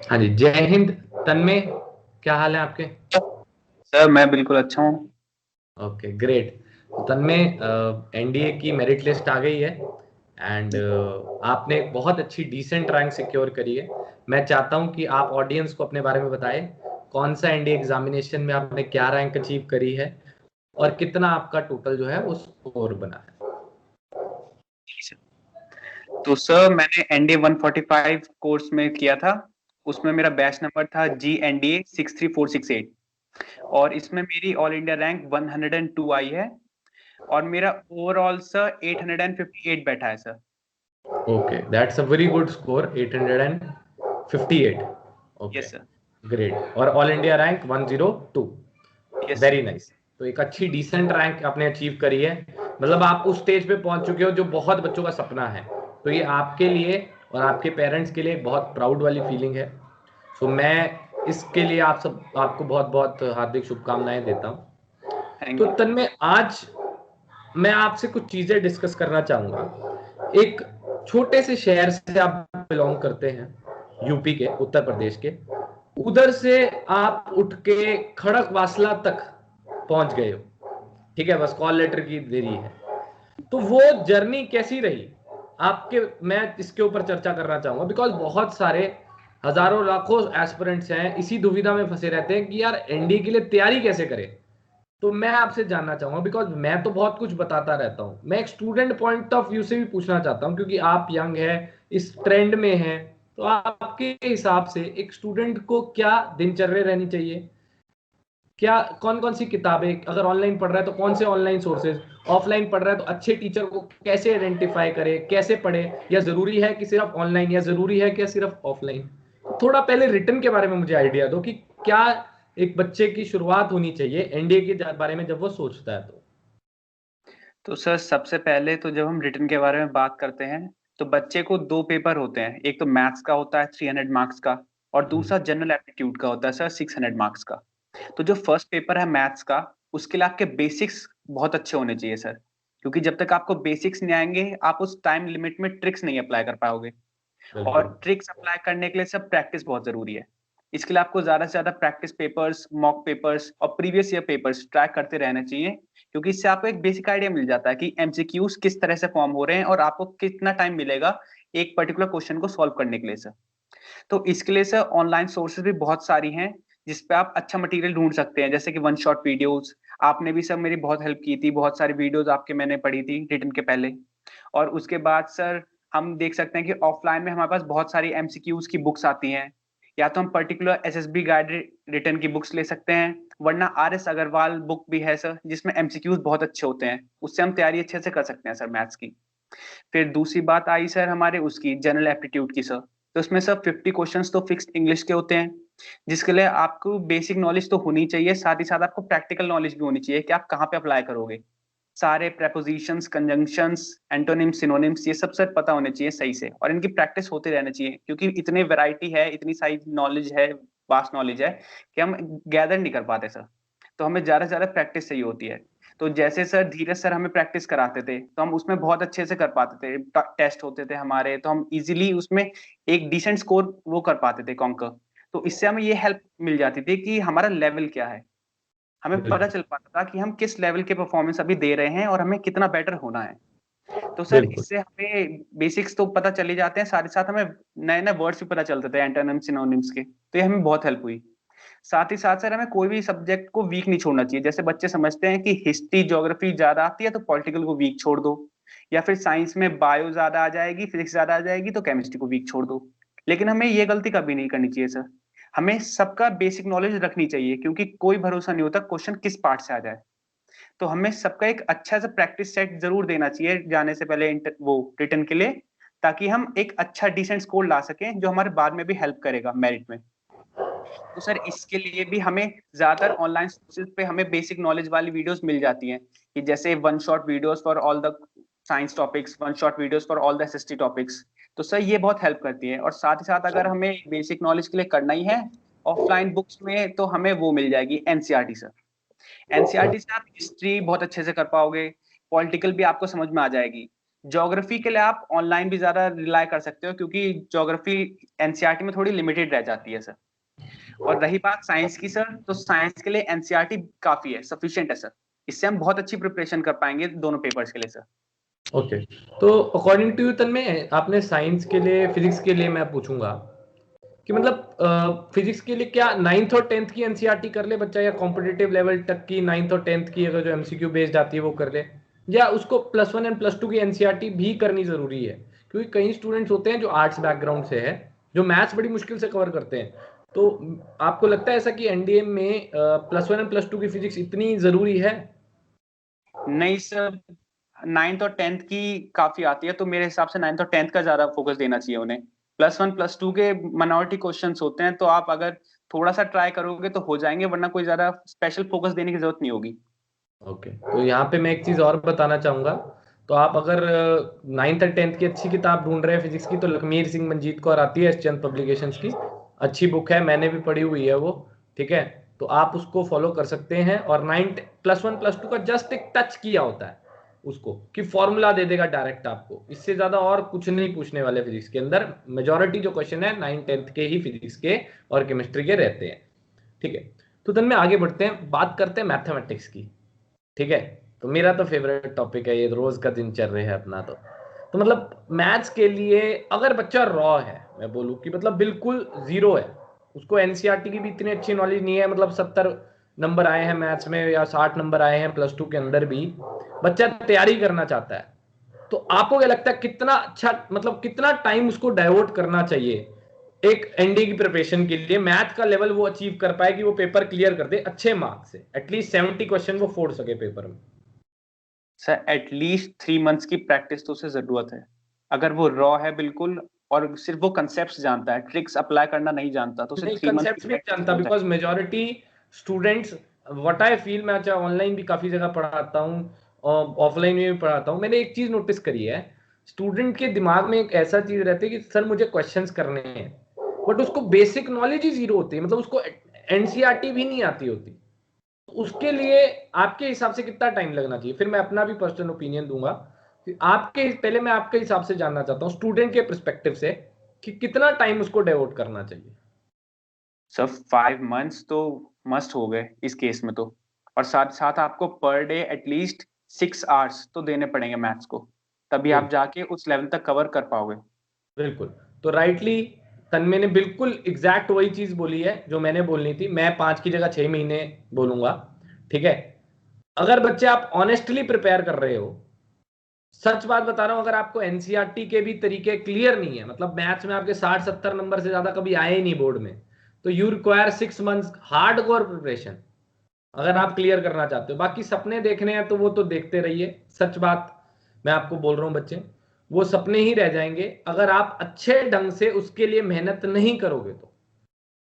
हाँ जी, जय हिंद। तन्मय, क्या हाल है आपके? सर मैं बिल्कुल अच्छा हूँ। Okay, great. तो तन्मय, एनडीए की मेरिट लिस्ट आ गई है एंड आपने एक बहुत अच्छी डिसेंट रैंक सिक्योर करी है। मैं चाहता हूं कि आप ऑडियंस को अपने बारे में बताएं, कौन सा एनडीए एग्जामिनेशन में आपने क्या रैंक अचीव करी है और कितना आपका टोटल जो है वो स्कोर बना है। तो सर मैंने एनडीए 145 कोर्स में किया था। उसमें मेरा बैच नंबर था GNDA 63468 और इसमें मेरी ऑल इंडिया रैंक 102 आई है और मेरा ओवरऑल सर 858 बैठा है sir. Okay, that's a very good score, 858। Okay, yes sir. Great. और all India rank 102। Yes very sir. Nice. तो एक अच्छी डिसेंट रैंक आपने अचीव करी है। मतलब आप उस स्टेज पे पहुंच चुके हो जो बहुत बच्चों का सपना है। तो ये आपके लिए और आपके पेरेंट्स के लिए बहुत प्राउड वाली फीलिंग है। सो मैं इसके लिए आपको बहुत बहुत हार्दिक शुभकामनाएं देता हूँ। थैंक तो यू। तन्मय, आज मैं आपसे कुछ चीजें डिस्कस करना चाहूंगा। एक छोटे से शहर से आप बिलोंग करते हैं, यूपी के, उत्तर प्रदेश के। उधर से आप उठ के खड़क वासला तक पहुंच गए हो। ठीक है, बस कॉल लेटर की देरी है। तो वो जर्नी कैसी रही आपके? मैं इसके ऊपर चर्चा करना चाहूंगा बिकॉज बहुत सारे हजारों लाखों एस्पिरेंट्स हैं, इसी दुविधा में फंसे रहते हैं कि यार एनडीए के लिए तैयारी कैसे करें। तो मैं आपसे जानना चाहूंगा बिकॉज मैं तो बहुत कुछ बताता रहता हूं, मैं एक स्टूडेंट पॉइंट ऑफ व्यू से भी पूछना चाहता हूं क्योंकि आप यंग है, इस ट्रेंड में है। तो आपके हिसाब से एक स्टूडेंट को क्या दिनचर्या रहनी चाहिए? क्या कौन कौन सी किताबें, अगर ऑनलाइन पढ़ रहा है तो कौन से ऑनलाइन सोर्सेज, ऑफलाइन पढ़ रहा है तो अच्छे टीचर को कैसे आइडेंटिफाई करे, कैसे पढ़े, या जरूरी है कि सिर्फ ऑनलाइन, या जरूरी है कि सिर्फ ऑफलाइन? थोड़ा पहले रिटर्न के बारे में मुझे आइडिया दो कि क्या एक बच्चे की शुरुआत होनी चाहिए एनडीए के बारे में जब वो सोचता है तो। तो सर सबसे पहले तो जब हम रिटर्न के बारे में बात करते हैं तो बच्चे को दो पेपर होते हैं। एक तो मैथ्स का होता है 300 मार्क्स का और दूसरा जनरल एप्टीट्यूड का होता है सर 600 मार्क्स का। तो जो फर्स्ट पेपर है मैथ्स का, उसके लिए आपके बेसिक्स बहुत अच्छे होने चाहिए सर, क्योंकि जब तक आपको बेसिक्स नहीं आएंगे आप उस टाइम लिमिट में ट्रिक्स नहीं अप्लाई कर पाओगे। और बिल्कुल। ट्रिक्स अप्लाई करने के लिए सब प्रैक्टिस बहुत जरूरी है। इसके लिए आपको ज्यादा से ज्यादा प्रैक्टिस पेपर्स, मॉक पेपर्स और प्रीवियस ईयर पेपर्स ट्रैक करते रहना चाहिए, क्योंकि इससे आपको एक बेसिक आइडिया मिल जाता है कि एमसीक्यूज किस तरह से फॉर्म हो रहे हैं और आपको कितना टाइम मिलेगा एक पर्टिकुलर क्वेश्चन को सॉल्व करने के लिए सर। तो इसके लिए सर ऑनलाइन सोर्सेज भी बहुत सारी हैं जिसपे आप अच्छा मटेरियल ढूंढ सकते हैं, जैसे कि वन शॉट वीडियोस। आपने भी सर मेरी बहुत हेल्प की थी, बहुत सारी वीडियोस आपके मैंने पढ़ी थी रिटर्न के पहले। और उसके बाद सर हम देख सकते हैं कि ऑफलाइन में हमारे पास बहुत सारी एमसीक्यूज की बुक्स आती हैं। या तो हम पर्टिकुलर एसएसबी गाइड रिटर्न की बुक्स ले सकते हैं, वरना RS अग्रवाल बुक भी है सर जिसमें एमसीक्यूज बहुत अच्छे होते हैं, उससे हम तैयारी अच्छे से कर सकते हैं सर मैथ्स की। फिर दूसरी बात आई सर हमारे उसकी जनरल एप्टीट्यूड की सर। तो उसमें सर 50 क्वेश्चंस तो फिक्स्ड इंग्लिश के होते हैं, जिसके लिए आपको बेसिक नॉलेज तो होनी चाहिए, साथ ही साथ आपको प्रैक्टिकल नॉलेज भी होनी चाहिए कि आप कहाँ पे अप्लाई करोगे। सारे प्रेपोजिशंस, कंजंक्शंस, एंटोनिम्स, सिनोनिम्स, ये सब सर पता होने चाहिए सही से, और इनकी प्रैक्टिस होते रहना चाहिए, क्योंकि इतनी वैरायटी है, इतनी सारी नॉलेज है, वास्ट नॉलेज है कि हम गैदर नहीं कर पाते सर। तो हमें ज्यादा से ज्यादा प्रैक्टिस चाहिए होती है। तो जैसे सर धीरज सर हमें प्रैक्टिस कराते थे तो हम उसमें बहुत अच्छे से कर पाते थे। टेस्ट होते थे हमारे तो हम इजीली उसमें एक डिसेंट स्कोर वो कर पाते थे कॉन्कर। तो इससे हमें ये हेल्प मिल जाती थी कि हमारा लेवल क्या है, हमें पता बिल्कुल। चल पाता था कि हम किस लेवल के परफॉर्मेंस अभी दे रहे हैं और हमें कितना बेटर होना है। तो सर बिल्कुल। इससे हमें बेसिक्स तो पता चले जाते हैं, साथ ही साथ हमें नए नए वर्ड्स भी पता चलते थे एंटोनिम्स सिनोनिम्स के, तो ये हमें बहुत हेल्प हुई। साथ ही साथ सर हमें कोई भी सब्जेक्ट को वीक नहीं छोड़ना चाहिए। जैसे बच्चे समझते हैं कि हिस्ट्री ज्योग्राफी ज्यादा आती है तो पॉलिटिकल को वीक छोड़ दो, या फिर साइंस में बायो ज्यादा आ जाएगी, फिजिक्स ज्यादा आ जाएगी तो केमिस्ट्री को वीक छोड़ दो। लेकिन हमें ये गलती कभी नहीं करनी चाहिए सर। हमें सबका बेसिक नॉलेज रखनी चाहिए, क्योंकि कोई भरोसा नहीं होता क्वेश्चन किस पार्ट से आ जाए। तो हमें सबका एक अच्छा सा प्रैक्टिस सेट जरूर देना चाहिए जाने से पहले वो रिटर्न के लिए, ताकि हम एक अच्छा डिसेंट स्कोर ला सकें जो हमारे बाद में भी हेल्प करेगा मेरिट में। तो सर इसके लिए भी हमें ज्यादातर ऑनलाइन सोर्सेज पे हमें बेसिक नॉलेज वाली वीडियोस मिल जाती हैं, कि जैसे one shot videos for all the science topics, one shot videos for all the SST topics. तो सर ये बहुत हेल्प करती है। और साथ ही साथ अगर हमें बेसिक नॉलेज के लिए करना ही है ऑफलाइन बुक्स में, तो हमें वो मिल जाएगी एनसीईआरटी सर। एनसीईआरटी से आप हिस्ट्री बहुत अच्छे से कर पाओगे, पॉलिटिकल भी आपको समझ में आ जाएगी। ज्योग्राफी के लिए आप ऑनलाइन भी ज्यादा रिलाय कर सकते हो, क्योंकि ज्योग्राफी एनसीईआरटी में थोड़ी लिमिटेड रह जाती है सर। और रही बात साइंस की सर, तो साइंस के लिए एनसीईआरटी काफी है, सफिशिएंट है सर। इससे हम बहुत अच्छी प्रिपरेशन कर पाएंगे दोनों पेपर्स के लिए सर। ओके, तो अकॉर्डिंग टू यू तन्मय, आपने साइंस के लिए, फिजिक्स के लिए मैं पूछूंगा कि मतलब फिजिक्स के लिए क्या 9th और 10th की एनसीईआरटी कर ले बच्चा, या कॉम्पिटिटिव लेवल तक की 9th और 10th की अगर जो एमसीक्यू बेस्ड आती है वो कर ले, या उसको +1 एंड +2 की एनसीईआरटी भी करनी जरूरी है? क्योंकि कई स्टूडेंट्स होते हैं जो आर्ट्स बैकग्राउंड से है, जो मैथ्स बड़ी मुश्किल से कवर करते हैं। तो आपको लगता है ऐसा कि एनडीए में +1 एंड +2 की फिजिक्स इतनी जरूरी है? नहीं सर, 9th और 10th की काफी आती है, तो मेरे हिसाब से 9th और 10th का ज्यादा फोकस देना चाहिए उन्हें। +1 +2 के माइनॉरिटी क्वेश्चंस होते हैं, तो आप अगर थोड़ा सा ट्राई करोगे तो हो जाएंगे, वरना कोई ज्यादा स्पेशल फोकस देने की जरूरत नहीं होगी। ओके, तो यहाँ पे मैं एक चीज और बताना चाहूंगा। तो आप अगर 9th और 10th की अच्छी किताब ढूंढ रहे हैं फिजिक्स की, तो लखमीर सिंह मंजीत कौर आती है एसचंद पब्लिकेशंस की, अच्छी बुक है, मैंने भी पढ़ी हुई है वो। ठीक है, तो आप उसको फॉलो कर सकते हैं। और 9th +1 +2 का जस्ट एक टच किया होता है उसको, कि फॉर्मूला दे देगा डायरेक्ट आपको, इससे ज्यादा और कुछ नहीं पूछने वाले फिजिक्स के अंदर। मेजोरिटी जो क्वेश्चन है 9th 10th के ही फिजिक्स के और केमिस्ट्री के रहते हैं। ठीक है, तो दिन में आगे बढ़ते हैं, बात करते हैं मैथमेटिक्स की। ठीक है, तो मेरा तो फेवरेट टॉपिक है ये, रोज का दिनचर्या है अपना। तो मतलब मैथ्स के लिए अगर बच्चा रॉ है, मैं बोलूँ कि मतलब बिल्कुल जीरो है, उसको एनसीईआरटी की भी इतनी अच्छी नॉलेज नहीं है, मतलब 70 नंबर आए हैं मैथ्स में या 60 नंबर आए हैं +2 के अंदर भी, बच्चा तैयारी करना चाहता है, तो आपको क्या लगता है कितना अच्छा, मतलब कितना टाइम उसको डाइवर्ट करना चाहिए एक एनडीए की प्रिपरेशन के लिए, मैथ का लेवल वो अचीव कर पाए कि वो पेपर क्लियर कर दे अच्छे मार्क्स से, एटलीस्ट 70 क्वेश्चन वो फोड़ सके पेपर में? सर एटलीस्ट 3 मंथ्स की प्रैक्टिस तो उसे जरूरत है। अगर वो रॉ है बिल्कुल, और सिर्फ वो कंसेप्ट जानता है, ट्रिक्स अप्लाई करना नहीं जानता, तो उसे नहीं, 3 मंथ की कंसेप्ट भी नहीं प्रैक्टिस जानता, बहुत बिकॉज है। Majority students, what I feel, मैं अच्छा ऑनलाइन भी काफी जगह पढ़ाता हूँ और ऑफलाइन में भी पढ़ाता हूँ, मैंने एक चीज नोटिस करी है, स्टूडेंट के दिमाग में एक ऐसा चीज रहती है कि सर मुझे क्वेश्चंस करने हैं, बट उसको बेसिक नॉलेज ही जीरो होती है, मतलब उसको एनसीईआरटी भी नहीं आती होती। उसके लिए आपके हिसाब से कितना टाइम लगना चाहिए? फिर मैं अपना भी पर्सनल ओपिनियन दूंगा कि आपके, पहले मैं आपके हिसाब से जानना चाहता हूँ स्टूडेंट के परस्पेक्टिव से, कि कितना टाइम उसको डेवोट करना चाहिए। सर 5 मंथ्स तो मस्ट हो गए इस केस में तो। और साथ साथ आपको पर डे एटलीस्ट 6 आवर्स तो देने पड़ेंगे मैथ्स को, तभी आप बिल्कुल, जाके उस लेवल तक कवर कर पाओगे। बिल्कुल। तो राइटली तन्मय ने बिल्कुल एग्जैक्ट वही चीज बोली है जो मैंने बोलनी थी, मैं 5 की जगह 6 महीने बोलूंगा। ठीक है, अगर बच्चे आप ऑनेस्टली प्रिपेयर कर रहे हो, सच बात बता रहा हूं, अगर आपको एनसीईआरटी के भी तरीके क्लियर नहीं है, मतलब मैथ्स में आपके 60-70 नंबर से ज्यादा कभी आए ही नहीं बोर्ड में, तो you require 6 months hard core preparation अगर आप क्लियर करना चाहते हो। बाकी सपने देखने हैं तो वो तो देखते रहिए, सच बात मैं आपको बोल रहा हूं बच्चे, वो सपने ही रह जाएंगे अगर आप अच्छे ढंग से उसके लिए मेहनत नहीं करोगे।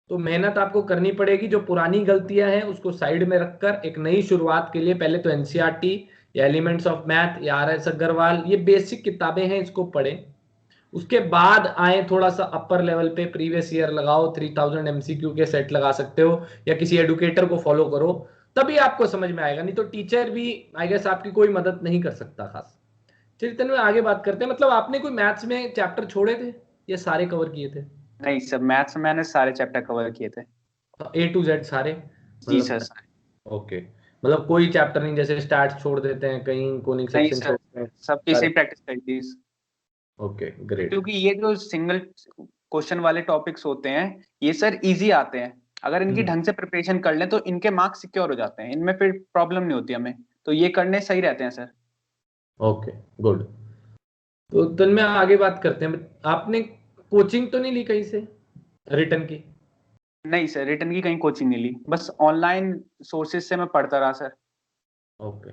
तो मेहनत आपको करनी पड़ेगी, जो पुरानी गलतियां हैं उसको साइड में रखकर एक नई शुरुआत के लिए पहले तो एनसीईआरटी या एलिमेंट्स ऑफ मैथ या आर एस अग्रवाल, ये बेसिक किताबें हैं, इसको पढ़ें। उसके बाद आए थोड़ा सा अपर लेवल पे, प्रीवियस ईयर लगाओ, 3000 एमसीक्यू के सेट लगा सकते हो, या किसी एडुकेटर को फॉलो करो, तभी आपको समझ में आएगा, नहीं तो टीचर भी आई गेस आपकी कोई मदद नहीं कर सकता खास। चलिए में आगे बात करते हैं, मतलब आपने कोई मैथ्स में चैप्टर छोड़े थे या सारे कवर किए थे? नहीं सर, मैथ्स में मैंने सारे चैप्टर कवर किए थे। A to Z सारे, जी सर। मतलब? ओके, मतलब कोई चैप्टर नहीं जैसे स्टैट्स छोड़ देते हैं कहीं, कोनिक नहीं सेक्शन सर, छोड़ते हैं? सबकी सारे? सही प्रैक्टिस करी थी। Okay, great. क्योंकि ये जो सिंगल क्वेश्चन वाले टॉपिक्स होते हैं, ये सर इजी आते हैं। अगर इनकी ढंग से प्रिपरेशन कर लें तो इनके मार्क्स सिक्योर हो जाते हैं, इनमें फिर प्रॉब्लम नहीं होती हमें, तो ये करने सही रहते हैं सर। Okay, good. तो दिन में आगे बात करते हैं, आपने कोचिंग तो नहीं ली कहीं से रिटर्न की? नहीं सर, रिटर्न की कहीं कोचिंग नहीं ली, बस ऑनलाइन सोर्सेज से मैं पढ़ता रहा सर। ओके,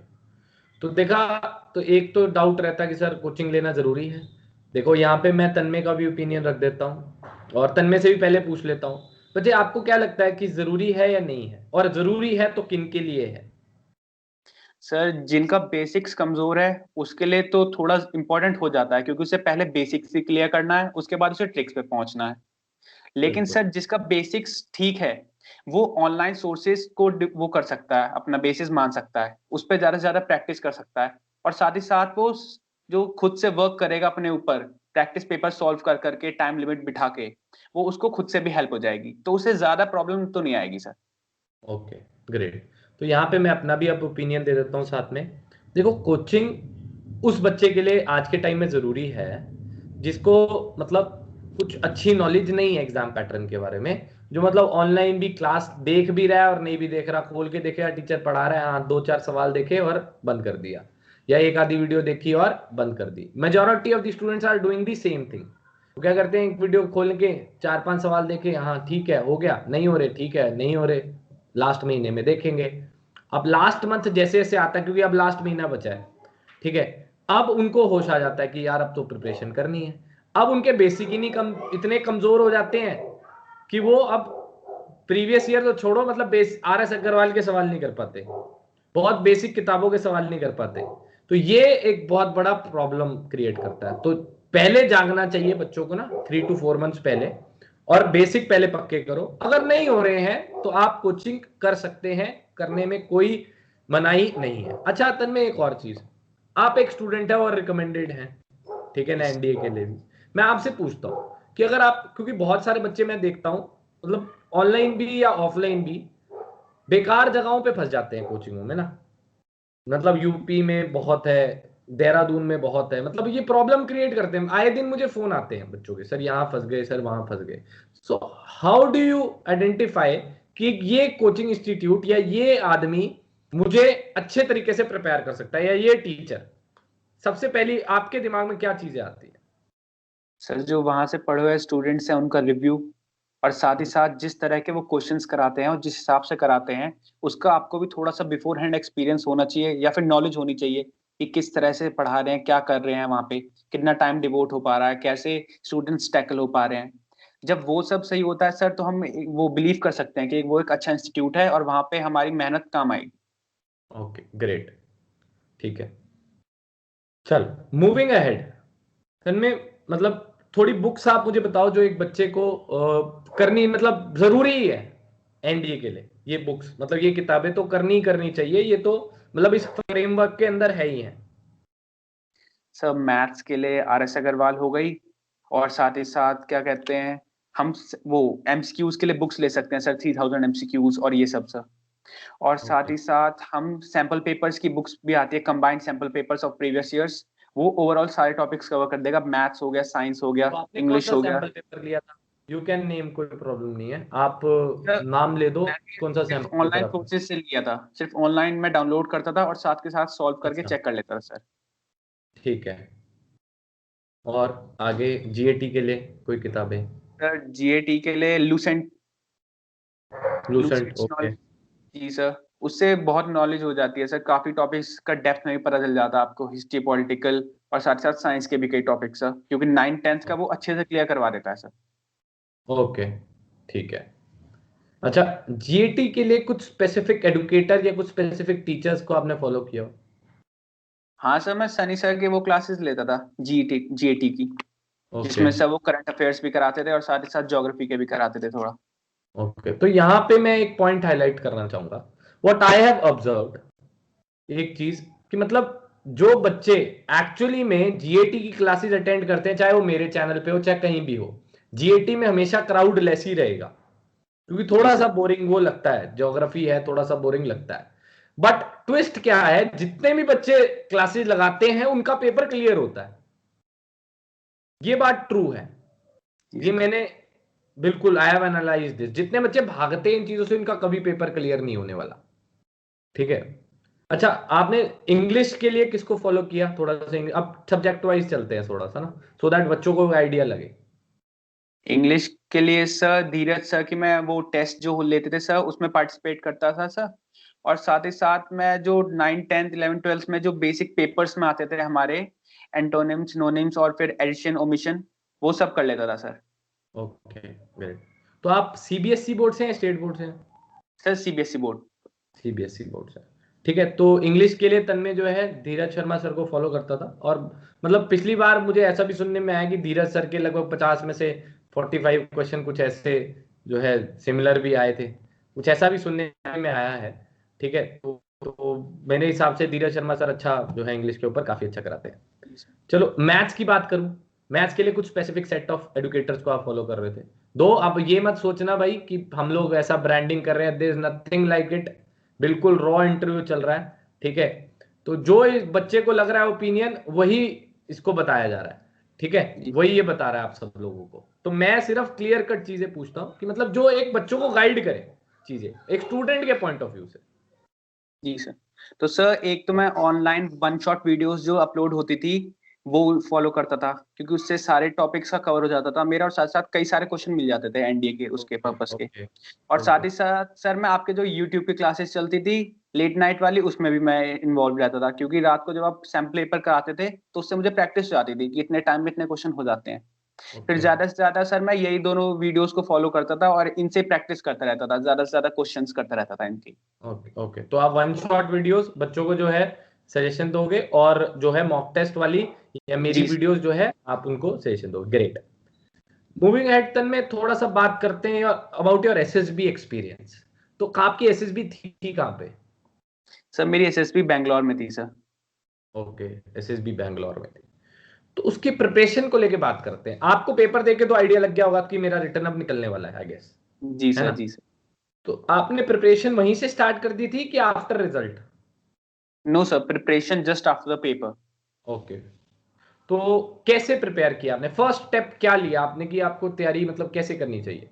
तो देखा, तो एक तो डाउट रहता है कि सर कोचिंग लेना जरूरी है। देखो यहाँ पे मैं तन्मय का भी ओपिनियन रख देता हूँ और तन्मय से भी पहले पूछ लेता हूँ, बच्चे आपको क्या लगता है कि जरूरी है या नहीं है, और जरूरी है तो किन के लिए है? सर जिनका बेसिक्स कमजोर है उसके लिए तो थोड़ा इंपॉर्टेंट हो जाता है, क्योंकि उसे पहले बेसिक्स ही क्लियर करना है, उसके बाद उसे ट्रिक्स पे पहुंचना है। लेकिन बिल्कुल, सर जिसका बेसिक्स ठीक है, वो ऑनलाइन सोर्सेज को वो कर सकता है, अपना बेसिस मान सकता है, उस पर ज्यादा से ज्यादा प्रैक्टिस कर सकता है, और साथ ही साथ वो जो खुद से वर्क करेगा अपने ऊपर, प्रैक्टिस पेपर सॉल्व कर करके टाइम लिमिट बिठा के, वो उसको खुद से भी हेल्प हो जाएगी, तो उसे ज्यादा प्रॉब्लम तो नहीं आएगी सर। Okay, great. तो यहाँ पे मैं अपना भी अब ओपिनियन दे देता हूँ साथ में। देखो, कोचिंग उस बच्चे के लिए आज के टाइम में ज़रूरी है जिसको मतलब कुछ अच्छी नॉलेज नहीं है एग्जाम पैटर्न के बारे में, जो मतलब ऑनलाइन भी क्लास देख भी रहा है और नहीं भी देख रहा, खोल के देखे टीचर पढ़ा रहा है, हाँ 2-4 सवाल देखे और बंद कर दिया, या एक आधी वीडियो देखी और बंद कर दी। Majority of the students are doing the same thing. तो क्या करते हैं, एक वीडियो खोल के 4-5 सवाल देखे, हाँ ठीक है हो गया, नहीं हो रहे ठीक है नहीं हो रहे, लास्ट महीने में देखेंगे। अब लास्ट मंथ जैसे जैसे आता है, क्योंकि अब लास्ट महीना बचा है, ठीक है, अब उनको होश आ जाता है कि यार अब तो प्रिपरेशन करनी है। अब उनके बेसिक ही नहीं इतने कमजोर हो जाते हैं कि वो अब प्रीवियस ईयर तो छोड़ो, मतलब RS अग्रवाल के सवाल नहीं कर पाते, बहुत बेसिक किताबों के सवाल नहीं कर पाते। तो ये एक बहुत बड़ा प्रॉब्लम क्रिएट करता है। तो पहले जागना चाहिए बच्चों को ना, 3 to 4 मंथ्स पहले, और बेसिक पहले पक्के करो। अगर नहीं हो रहे हैं तो आप कोचिंग कर सकते हैं, करने में कोई मनाही नहीं है। अच्छा तन में एक और चीज, आप एक स्टूडेंट है और रिकमेंडेड हैं, ठीक है ना, एनडीए के लिए भी। मैं आपसे पूछता हूँ कि अगर आप, क्योंकि बहुत सारे बच्चे मैं देखता हूँ मतलब ऑनलाइन भी या ऑफलाइन भी बेकार जगहों पे फंस जाते हैं कोचिंगों में ना, मतलब यूपी में बहुत है, देहरादून में बहुत है, मतलब ये प्रॉब्लम क्रिएट करते हैं। आए दिन मुझे फोन आते हैं बच्चों के, सर यहाँ फंस गए, सर वहां फंस गए। So how do you identify कि ये कोचिंग इंस्टीट्यूट या ये आदमी मुझे अच्छे तरीके से प्रिपेयर कर सकता है, या ये टीचर? सबसे पहली आपके दिमाग में क्या चीजें आती है? सर जो वहां से पढ़े हुए स्टूडेंट्स हैं उनका रिव्यू, और साथ ही साथ जिस तरह के वो क्वेश्चंस कराते हैं और जिस हिसाब से कराते हैं, उसका आपको भी थोड़ा सा बिफोर हैंड एक्सपीरियंस होना चाहिए या फिर नॉलेज होनी चाहिए कि किस तरह से पढ़ा रहे हैं, क्या कर रहे हैं वहाँ पे, कितना टाइम डिवोट हो पा रहा है, कैसे स्टूडेंट्स टैकल हो पा रहे हैं। जब वो सब सही होता है सर, तो हम वो बिलीव कर सकते हैं कि वो एक अच्छा इंस्टीट्यूट है और वहाँ पे हमारी मेहनत काम आएगी। ओके, ग्रेट, ठीक है। चल, मूविंग अहेड, में मतलब थोड़ी बुक्स आप मुझे बताओ जो एक बच्चे को करनी मतलब जरूरी ही है एनडीए के लिए। ये बुक्स मतलब ये किताबें तो करनी ही करनी चाहिए, ये तो मतलब इस फ्रेमवर्क के अंदर है ही है। सर मैथ्स के लिए RS अग्रवाल हो गई, और साथ ही साथ क्या कहते हैं, हम वो एमसीक्यूज के लिए बुक्स ले सकते हैं सर, 3000 एमसीक्यूज और ये सब सर। और साथ ओके, ही साथ हम सैंपल पेपर्स की बुक्स भी आती है, combined sample papers of previous years, वो ओवरऑल सारे टॉपिक्स कवर कर देगा, मैथ्स हो गया, साइंस हो गया, तो आपने कौन इंग्लिश सा हो गया। सैंपल पेपर लिया था? यू कैन नेम, कोई प्रॉब्लम नहीं है, आप सर नाम ले दो। मैंने कौन सा सिर्फ सैंपल पेपर ऑनलाइन आपका? सोर्सेज से लिया था, सिर्फ ऑनलाइन में डाउनलोड करता था और साथ के साथ सॉल्व करके अच्छा, चेक कर लेता था सर। ठीक है। और आगे जीएटी के लिए कोई किताबें? सर जीएटी के लिए लूसेंट, लूसेंट, लूसेंट्स ओके। नॉलेज, जी सर, उससे बहुत नॉलेज हो जाती है सर, काफी टॉपिक्स का डेप्थ में भी पता चल जाता है आपको, हिस्ट्री, पॉलिटिकल और साथ साथ साइंस के भी कई टॉपिक्स सर, क्योंकि 9th 10th का वो अच्छे से क्लियर करवा देता है सर। ओके, ठीक है। अच्छा, जीएटी के लिए कुछ स्पेसिफिक एडुकेटर या कुछ स्पेसिफिक टीचर्स को आपने फॉलो किया? हाँ सर, मैं सनी सर के वो क्लासेस लेता था, जीएटी की, ओके, जिसमें सब वो करंट अफेयर्स भी कराते थे और साथ ही साथ ज्योग्राफी के भी कराते थे थोड़ा। ओके। तो यहाँ पे मैं एक पॉइंट हाईलाइट करना चाहूंगा, व्हाट आई हैव ऑब्जर्व्ड, एक चीज कि मतलब जो बच्चे एक्चुअली में जीएटी की क्लासेस अटेंड करते हैं, चाहे वो मेरे चैनल पे हो चाहे कहीं भी हो, जीएटी में हमेशा क्राउड लेस ही रहेगा, क्योंकि जी थोड़ा सा सर। बोरिंग वो लगता है, ज्योग्राफी है थोड़ा सा बोरिंग लगता है। बट ट्विस्ट क्या है, जितने भी बच्चे क्लासेस लगाते हैं उनका पेपर क्लियर होता है, ये बात ट्रू है। जी ये सर। मैंने बिल्कुल, आई हैव एनालाइज दिस, जितने बच्चे भागते हैं इन चीजों से उनका कभी पेपर क्लियर नहीं होने वाला, ठीक है। अच्छा, आपने इंग्लिश के लिए किसको फॉलो किया? थोड़ा सा अब सब्जेक्ट वाइज चलते हैं थोड़ा सा ना, सो दैट बच्चों को आइडिया लगे। इंग्लिश के लिए सर धीरज सर की, मैं वो टेस्ट जो लेते थे सर उसमें पार्टिसिपेट करता था सर, और साथ ही साथ मैं जो 9th 10th 11th 12th में जो बेसिक पेपर्स में आते थे हमारे, एंटोनिम्स, नोनिम्स और फिर एडिशन ओमिशन, वो सब कर लेता था सर। Okay, great. तो आप सीबीएसई बोर्ड से हैं, स्टेट बोर्ड से हैं? Sir CBSE board. CBSE board से, ठीक है। तो इंग्लिश के लिए तन्मय जो है धीरज शर्मा सर को फॉलो करता था, और मतलब पिछली बार मुझे ऐसा भी सुनने में आया कि धीरज सर के लगभग 50 में से 45 क्वेश्चन कुछ ऐसे जो है सिमिलर भी आए थे, कुछ ऐसा भी सुनने में आया है, ठीक है। तो तो मेरे हिसाब से धीरज शर्मा सर अच्छा जो है इंग्लिश के ऊपर काफी अच्छा कराते हैं। चलो मैथ्स की बात करूं, मैथ्स के लिए कुछ स्पेसिफिक सेट ऑफ एडुकेटर्स को आप फॉलो कर रहे थे। दो अब ये मत सोचना भाई कि हम लोग ऐसा ब्रांडिंग कर रहे हैं, there is nothing like it, बिल्कुल रॉ इंटरव्यू चल रहा है, ठीक है। तो जो इस बच्चे को लग रहा है ओपिनियन, वही इसको बताया जा रहा है, ठीक है, वही ये बता रहा है आप सब लोगों को। तो मैं सिर्फ क्लियर कट चीजें पूछता हूँ कि मतलब जो एक बच्चों को गाइड करे चीजें एक स्टूडेंट के पॉइंट ऑफ व्यू से। जी सर। तो सर एक तो मैं ऑनलाइन वन शॉट वीडियोस जो अपलोड होती थी वो फॉलो करता था, क्योंकि उससे सारे टॉपिक्स का कवर हो जाता था मेरा, और साथ साथ कई सारे क्वेश्चन मिल जाते थे एनडीए के उसके ओके पर्पस के। ओके और साथ ओके ही साथ सर मैं आपके जो यूट्यूब की क्लासेस चलती थी लेट नाइट वाली, उसमें भी मैं इन्वॉल्व रहता था, क्योंकि रात को जब आप सैम्पल पेपर कराते थे तो उससे मुझे प्रैक्टिस हो जाती थी कि इतने टाइम में इतने क्वेश्चन हो जाते हैं। फिर ओके ज्यादा से ज्यादा सर मैं यही दोनों वीडियोस को फॉलो करता था और इनसे प्रैक्टिस करता रहता था, ज्यादा से ज्यादा क्वेश्चंस करता रहता था इनकी। Okay okay. तो आप वन शॉट वीडियोस बच्चों को जो है सजेशन दोगे, और जो है मॉक टेस्ट वाली या मेरी जी वीडियोस जो है आप उनको सजेशन दोगे, ग्रेट। मूविंग हेड तन में थोड़ा सा बात करते हैं अबाउट योर एसएसबी एक्सपीरियंस। तो आपकी एसएसबी थी कहाँ पे? सर मेरी एसएसबी बैंगलोर में थी सर। ओके, एसएसबी बैंगलोर में थी। तो उसकी प्रिपरेशन को लेके बात करते हैं। आपको पेपर देके तो आइडिया लग गया होगा कि मेरा रिटर्न अब निकलने वाला है, आई गेस, जी है सर। ना? जी सर। तो आपने प्रिपरेशन वहीं से स्टार्ट कर दी थी कि after result? No sir, preparation just after the paper. Okay. तो कैसे प्रिपेयर किया आपने, फर्स्ट स्टेप क्या लिया आपने कि आपको तैयारी मतलब कैसे करनी चाहिए?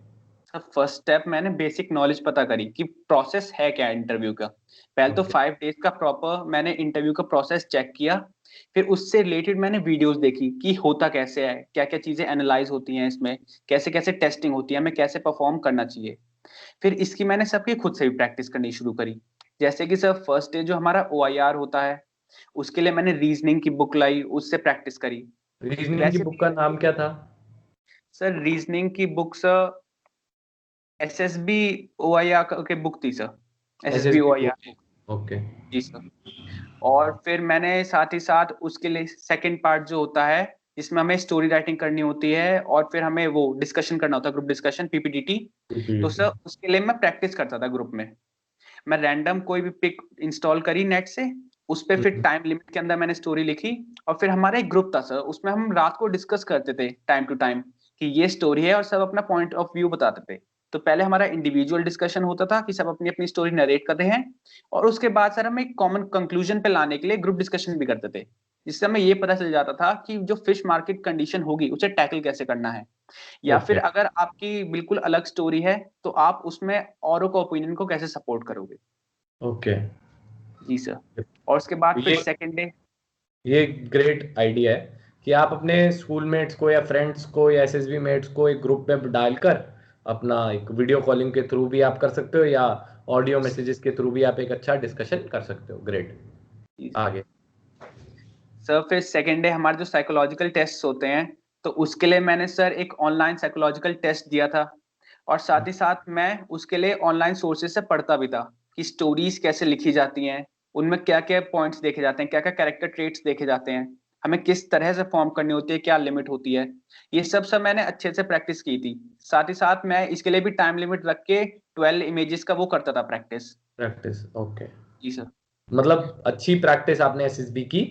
सर फर्स्ट स्टेप मैंने बेसिक नॉलेज पता करी कि प्रोसेस है क्या इंटरव्यू का। पहले तो ओके 5 डेज का प्रॉपर मैंने इंटरव्यू का प्रोसेस चेक किया। फिर उससे रिलेटेड मैंने वीडियोस देखी कि होता कैसे है, क्या क्या चीजें एनालाइज होती हैं इसमें, कैसे कैसे टेस्टिंग होती है, हमें कैसे परफॉर्म करना चाहिए। फिर इसकी मैंने सबकी खुद से भी प्रैक्टिस करनी शुरू करी। जैसे कि सर फर्स्ट डे जो हमारा ओआईआर होता है उसके लिए मैंने रीजनिंग की बुक लाई, उससे प्रैक्टिस करी। रीजनिंग की वैसे बुक भी का नाम क्या था? सर रीजनिंग की बुक सर एसएसबी ओआईआर के बुक थी sir, SSB SSB OIR book. Book. Okay जी सर। और फिर मैंने साथ ही साथ उसके लिए सेकंड पार्ट जो होता है जिसमें हमें स्टोरी राइटिंग करनी होती है और फिर हमें वो डिस्कशन करना होता है, ग्रुप डिस्कशन पीपीटीटी। तो सर उसके लिए मैं प्रैक्टिस करता था ग्रुप में। मैं रैंडम कोई भी पिक इंस्टॉल करी नेट से, उस पर फिर टाइम लिमिट के अंदर मैंने स्टोरी लिखी। और फिर हमारा एक ग्रुप था सर, उसमें हम रात को डिस्कस करते थे टाइम टू टाइम कि ये स्टोरी है, और सब अपना पॉइंट ऑफ व्यू बताते थे। तो पहले हमारा इंडिविजुअल डिस्कशन होता था कि सब अपनी अपनी स्टोरी नरेट करते हैं, और उसके बाद सर हम एक कॉमन कंक्लूजन पे लाने के लिए ग्रुप डिस्कशन भी करते थे, जिससे हमें ये पता चल जाता था कि जो फिश मार्केट कंडीशन होगी उसे टैकल कैसे करना है। या फिर ओके अगर आपकी बिल्कुल अलग स्टोरी है तो आप उसमें औरों का ओपिनियन को कैसे सपोर्ट करोगे। ओके। जी सर। और उसके बाद फिर ये सेकेंड डे। ये ग्रेट आइडिया है कि आप अपने स्कूल मेट्स को या फ्रेंड्स को या एसएसबी मेट्स को एक ग्रुप में डालकर अपना एक वीडियो कॉलिंग के थ्रू भी आप कर सकते हो, या ऑडियो मैसेजेस के थ्रू भी आप एक अच्छा डिस्कशन कर सकते हो, ग्रेट। आगे। सर फिर सेकेंड डे हमारे जो साइकोलॉजिकल टेस्ट होते हैं, तो उसके लिए मैंने सर एक ऑनलाइन साइकोलॉजिकल टेस्ट दिया था। और साथ ही साथ मैं उसके लिए ऑनलाइन सोर्सेज से पढ़ता भी था कि स्टोरीज कैसे लिखी जाती हैं, उनमें क्या क्या पॉइंट्स देखे जाते हैं, क्या क्या कैरेक्टर ट्रेट्स देखे जाते हैं, हमें किस तरह से फॉर्म करनी होती है, क्या लिमिट होती है। ये सब मैंने अच्छे से प्रैक्टिस की थी। साथ ही साथ मैं इसके लिए भी टाइम लिमिट रख के 12 इमेजेस का वो करता था प्रैक्टिस। Practice, okay. जी सर। मतलब अच्छी प्रैक्टिस आपने एसएसबी की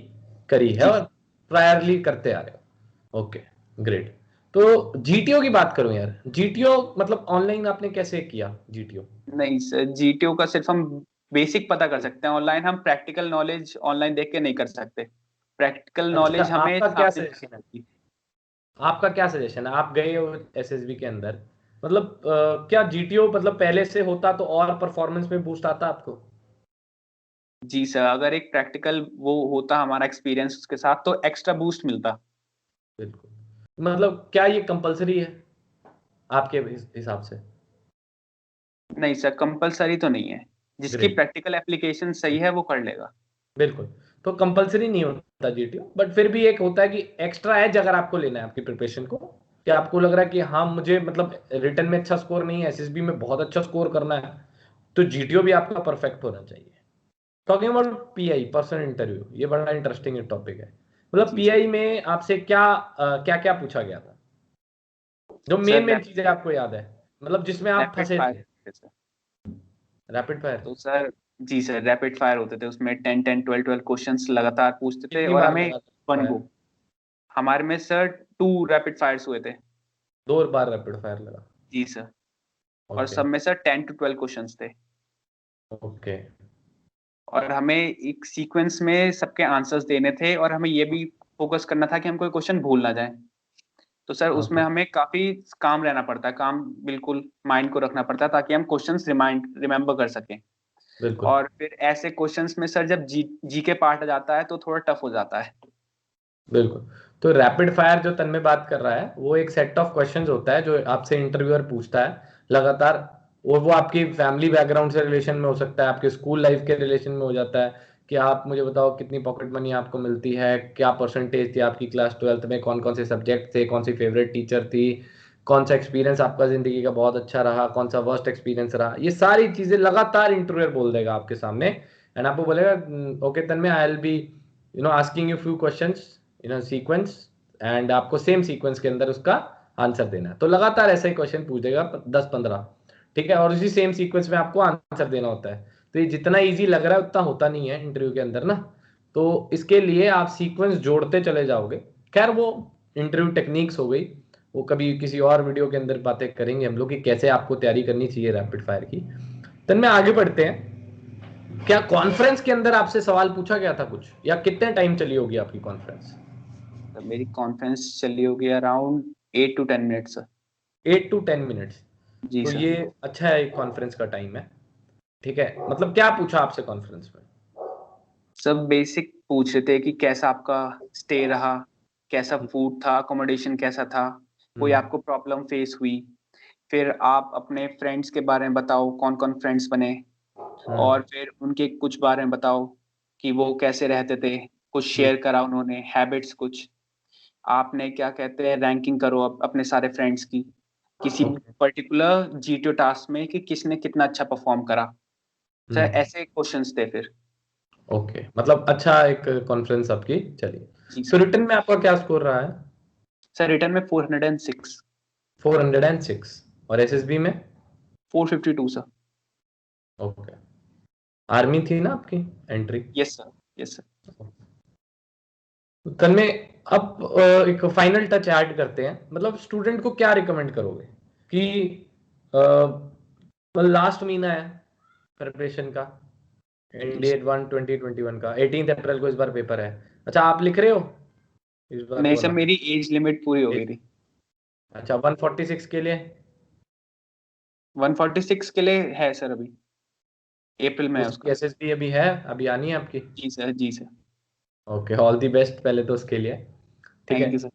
करी है जी और प्रायरली करते आ रहे हो, ओके, ग्रेट। तो जीटीओ की बात करूं यार, जीटीओ मतलब ऑनलाइन आपने कैसे किया जीटीओ? नहीं सर, जीटीओ का सिर्फ हम बेसिक पता कर सकते हैं ऑनलाइन, हम प्रैक्टिकल नॉलेज ऑनलाइन देख के नहीं कर सकते। प्रैक्टिकल अच्छा, नॉलेज हमें आपका क्या सामने देखनी सजेशन है? होगी। आपका क्या सजेशन है, आप गए हो एसएसबी के अंदर, मतलब क्या जीटीओ मतलब पहले से होता तो और परफॉर्मेंस में बूस्ट आता आपको? जी सर, अगर एक प्रैक्टिकल वो होता हमारा एक्सपीरियंस उसके साथ तो एक्स्ट्रा बूस्ट मिलता। बिल्कुल। मतलब क्या ये कंपलसरी है आपके हिसाब से? नहीं सर, कंपलसरी तो नहीं है, जिसकी ग्रेट। प्रैक्टिकल एप्लीकेशन सही है वो कर लेगा। बिल्कुल। तो कंपलसरी नहीं होता जीटीओ, बट फिर भी एक होता है कि एक्स्ट्रा एज अगर आपको लेना है आपकी प्रिपरेशन को, कि आपको लग रहा है कि हाँ मुझे मतलब रिटर्न में अच्छा स्कोर नहीं है, एसएसबी में बहुत अच्छा स्कोर करना है, तो जीटीओ भी आपका परफेक्ट होना चाहिए। Talking about pi, personal interview, ये बड़ा इंटरेस्टिंग टॉपिक है। मतलब जी सर। पीआई में आपसे क्या क्या क्या पूछा गया था, जो सर मेन मेन चीजें आपको याद है, मतलब जिसमें आप रैपिड फंसे थे? Fire sir. Rapid fire. तो सर जी सर, रैपिड फायर होते थे, उसमें 10 12 क्वेश्चंस लगातार पूछते थे कितनी और बार हमें लगा वन फायर? गो। हमारे में सर 2 रैपिड फायर्स हुए थे। 2 बार रैपिड फायर लगा? जी सर। और ओके। सब में सर 10 to 12 क्वेश्चंस थे। ओके। और हमें एक सीक्वेंस में सबके आंसर्स देने थे और हमें ये भी फोकस करना था कि हम कोई क्वेश्चन भूल ना जाए। तो सर उसमें ओके। हमें काफी काम रहना पड़ता है, काम बिल्कुल माइंड को रखना पड़ता है ताकि हम क्वेश्चंस रिमेम्बर कर सकें। बिल्कुल। और फिर ऐसे क्वेश्चंस में सर जब जी जी के पार्ट आ जाता है तो थोड़ा टफ हो जाता है। बिल्कुल। तो रैपिड फायर जो तन्मय बात कर रहा है वो एक सेट ऑफ क्वेश्चंस होता है जो आपसे इंटरव्यूअर पूछता है लगातार। और वो आपकी फैमिली बैकग्राउंड से रिलेशन में हो सकता है, आपके स्कूल लाइफ के रिलेशन में हो जाता है कि आप मुझे बताओ कितनी पॉकेट मनी आपको मिलती है, क्या परसेंटेज थी आपकी क्लास 12th में, कौन कौन से सब्जेक्ट थे, कौन सी फेवरेट टीचर थी, कौन सा एक्सपीरियंस आपका जिंदगी का बहुत अच्छा रहा, कौन सा वर्स्ट एक्सपीरियंस रहा। ये सारी चीजें लगातार इंटरव्यूअर बोल देगा आपके सामने एंड आपको बोलेगा okay Tanmay I will be asking you few questions sequence and आपको सेम सीक्वेंस के अंदर उसका आंसर देना है। तो लगातार ऐसा ही क्वेश्चन पूछेगा 10 15, ठीक है, और उसी सेम सीक्वेंस में आपको आंसर देना होता है। तो ये जितना इजी लग रहा है उतना होता नहीं है इंटरव्यू के अंदर ना। तो इसके लिए आप सीक्वेंस जोड़ते चले जाओगे। खैर वो इंटरव्यू टेक्निक्स हो गई, वो कभी किसी और वीडियो के अंदर बातें करेंगे हम लोग कि कैसे आपको तैयारी करनी चाहिए रैपिड फायर की। तो में आगे बढ़ते हैं। क्या कॉन्फ्रेंस के अंदर आपसे सवाल पूछा गया था कुछ, या कितने टाइम चली होगी आपकी कॉन्फ्रेंस? तो मेरी कॉन्फ्रेंस चली होगी around 8 to 10 minutes sir. 8 to 10 minutes? जी तो सर। ये अच्छा है, एक कॉन्फ्रेंस का टाइम है। ठीक है, मतलब क्या पूछा आपसे कॉन्फ्रेंस में? सब बेसिक पूछ रहे थे कि कैसा आपका स्टे रहा, कैसा फूड था, अकोमोडेशन कैसा था, कोई हम्म। आपको प्रॉब्लम फेस हुई। फिर आप अपने फ्रेंड्स के बारे में बताओ, कौन कौन फ्रेंड्स बने। हम्म। और फिर उनके कुछ बारे में बताओ कि वो कैसे रहते थे, कुछ हम्म। शेयर करा उन्होंने, हैबिट्स कुछ। आपने क्या कहते हैं रैंकिंग करो अपने सारे फ्रेंड्स की, किसी ओके। पर्टिकुलर जीटीओ टास्क में कि किसने कितना अच्छा परफॉर्म करा। सर हम्म। ऐसे क्वेश्चंस थे फिर। ओके, मतलब अच्छा एक कॉन्फ्रेंस आपकी चली। जी तो सर। रिटर्न में आपका क्या स्कोर रहा है? सर रिटर्न में 406। 406। और एसएसबी में? 452 सर। ओके। आर्मी थी ना आपकी entry? Yes sir. Yes sir. Tanmay, अब एक फाइनल टच ऐड करते हैं। मतलब स्टूडेंट को क्या रिकमेंड करोगे कि लास्ट महीना है प्रिपरेशन का, जी डेट सर। 1/20/21 का, 18 अप्रैल को इस बार पेपर है। अच्छा, आप लिख रहे हो इस बार नहीं वो सर, वाला? मेरी एज लिमिट पूरी हो गई थी। अच्छा, 146 के लिए? 146 के लिए है सर, अभी अप्रैल में है उसकी उसका। एसएसबी अभी है, अभी आनी है आपकी? जी सर। जी sir. Okay, all the best पहले तो उसके लिए। ठीक है। Thank you sir.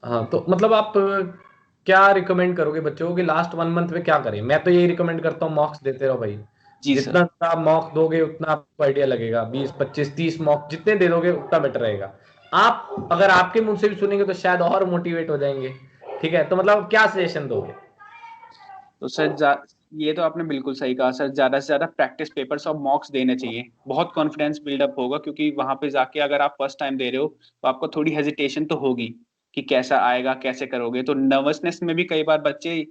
हाँ, तो मतलब आप क्या रिकमेंड करोगे बच्चों को कि लास्ट 1 मंथ में क्या करें? मैं तो यही रिकमेंड करता हूँ, मॉक्स देते रहो भाई। जी जितना सर। ज्यादा आप मॉक दोगे उतना आपको आइडिया लगेगा। 20 25 30 मॉक जितने दे दोगे उतना बेटर रहेगा। आप अगर आपके मुंह से भी सुनेंगे तो शायद और मोटिवेट हो जाएंगे। ठीक है, तो मतलब क्या सजेशन दोगे? तो सर ये तो आपने बिल्कुल सही कहा सर, ज्यादा से ज्यादा प्रैक्टिस पेपर्स और मॉक्स देने चाहिए। बहुत कॉन्फिडेंस बिल्डअप होगा, क्योंकि वहां पे जाके अगर आप फर्स्ट टाइम दे रहे हो तो आपको थोड़ी हेजिटेशन तो होगी कि कैसा आएगा, कैसे करोगे। तो नर्वसनेस में भी कई बार बच्चे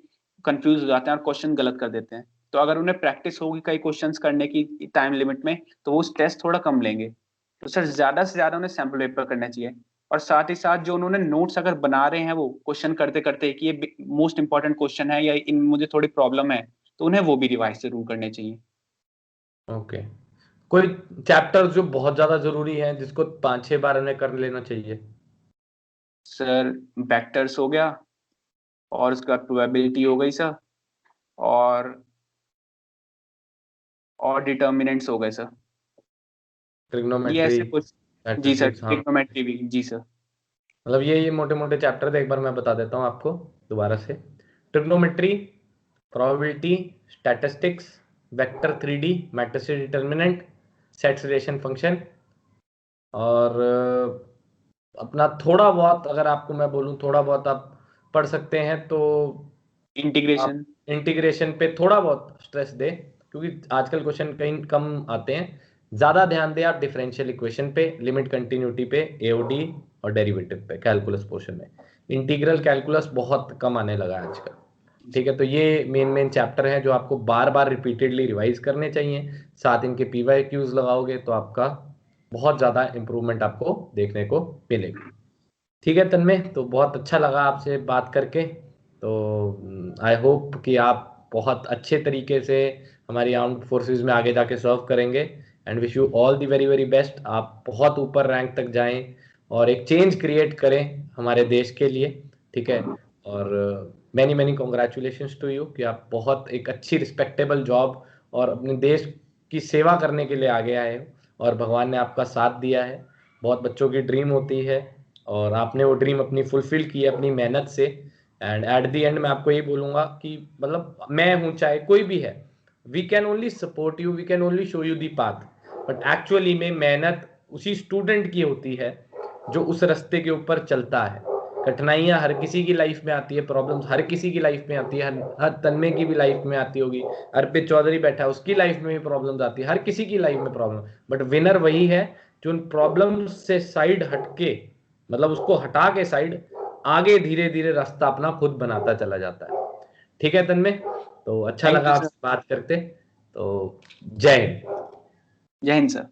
कंफ्यूज हो जाते हैं और क्वेश्चन गलत कर देते हैं। तो अगर उन्हें प्रैक्टिस होगी कई क्वेश्चंस करने की टाइम लिमिट में, तो वो स्ट्रेस थोड़ा कम लेंगे। तो सर ज्यादा से ज्यादा उन्हें सैम्पल पेपर करना चाहिए। और साथ ही साथ जो उन्होंने नोट्स अगर बना रहे हैं वो क्वेश्चन करते करते कि ये मोस्ट इंपॉर्टेंट क्वेश्चन है या इन मुझे थोड़ी प्रॉब्लम है, तो उन्हें वो भी रिवाइज जरूर करने चाहिए। ओके। कोई चैप्टर जो बहुत ज्यादा जरूरी है जिसको 5 6 बार उन्हें कर लेना चाहिए? सर वेक्टर्स हो गया, और उसका प्रोबेबिलिटी हो गई सर, और और डिटर्मिनेंट्स हो गए सर। ये ट्रिग्नोमेट्री, ऐसे कुछ। जी सर, स्टैटिस्टिक्स, हाँ। ट्रिग्नोमेट्री भी। जी सर। मतलब ये मोटे मोटे चैप्टर थे, एक बार मैं बता देता हूँ आपको दोबारा से। Trigonometry, probability, statistics, vector 3D, matrix determinant, sets relation function, और अपना थोड़ा बहुत, अगर आपको मैं बोलूँ थोड़ा बहुत आप पढ़ सकते हैं तो आप इंटीग्रेशन। इंटीग्रेशन पे थोड़ा बहुत स्ट्रेस दें, क्योंकि आजकल क्वेश्चन कहीं कम आते हैं। ज़्यादा ध्यान दें आप डिफरेंशियल इक्वेशन पे, लिमिट कंटिन्यूटी पे, एओडी और डेरिवेटिव पे कैलकुलस पोर्शन में। इंटीग्रल कैलकुलस बहुत कम आने लगा है आजकल। ठीक है, तो ये मेन चैप्टर है जो आपको बार बार रिपीटेडली रिवाइज करने चाहिए। साथ इनके पीवाईक्यूज लगाओगे तो आपका बहुत ज्यादा इंप्रूवमेंट आपको देखने को मिलेगी। ठीक है तन्मय, तो बहुत अच्छा लगा आपसे बात करके। तो आई होप कि आप बहुत अच्छे तरीके से हमारी आर्म्ड फोर्सेस में आगे जाके सर्व करेंगे, and wish you all the very very best. आप बहुत ऊपर रैंक तक जाएं और एक चेंज क्रिएट करें हमारे देश के लिए। ठीक है, और many many congratulations to you कि आप बहुत एक अच्छी रिस्पेक्टेबल जॉब और अपने देश की सेवा करने के लिए आगे आए हो, और भगवान ने आपका साथ दिया है। बहुत बच्चों की ड्रीम होती है और आपने वो ड्रीम अपनी फुलफिल की है अपनी मेहनत से। एंड एट द एंड मैं आपको यही बोलूंगा कि मतलब मैं हूं चाहे कोई भी है, we can only support you, we can only show you the path, but actually में मेहनत उसी स्टूडेंट की होती है जो उस रास्ते के ऊपर चलता है। कठिनाइयां हर किसी की लाइफ में आती है, प्रॉब्लम्स हर किसी की लाइफ में आती है, हर तन्मय की भी लाइफ में आती होगी, अर्पित चौधरी बैठा है उसकी लाइफ में भी प्रॉब्लम्स आती है, हर किसी की लाइफ में प्रॉब्लम। बट विनर वही है जो उन प्रॉब्लम से साइड हटके, मतलब उसको हटा के साइड, आगे धीरे धीरे रास्ता अपना खुद बनाता चला जाता है। ठीक है तन्मय, तो अच्छा थैंक लगा यू सर। आपसे बात करते। तो जय हिंद। जय हिंद सर।